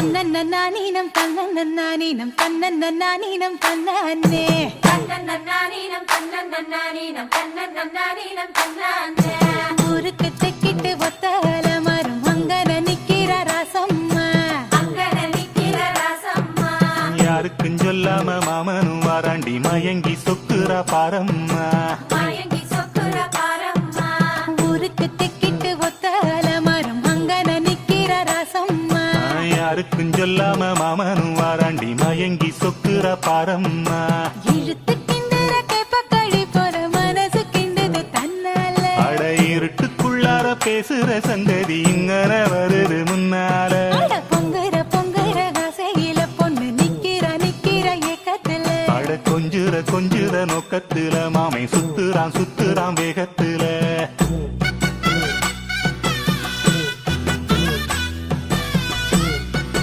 தன்னன்னீனம் தன்னன்னீனம் தன்னன்னீனம் தன்னே தன்னன்னீனம் தன்னன்னீனம் தன்னன்னீனம் தன்னே ஊருக்கு தெக்கிட்டு ஒத்தல மரம் அங்கன நிக்கிற ராசம்மா அங்கன நிக்கிற ராசம்மா யாருக்கும் சொல்லாம மாமனும் வாராண்டி மயங்கி சொக்குறா பாரம்மா மயங்கி சொக்குற பாரம்மா ஊருக்கு தெக்கிட்டு ஒத்தல மரம் அங்கன நிக்கிற ராசம்மா யாருக்கும் சொல்லாம மாமனும் வாராண்டி மயங்கி சொக்குறா பாரம்மா இழுத்து கிண்டுற கேப்பக்களி போற மனசு கிண்டுது தன்னால அட இருட்டுக்குள்ளார பேசுற சந்ததி இங்கன வருது முன்னால அட பொங்குற பொங்குற ஆசையில பொண்ணு நிக்கிற ஏக்கத்துல அட கொஞ்சுற நோக்கத்துல மாமை சுத்துறான் வேகத்துல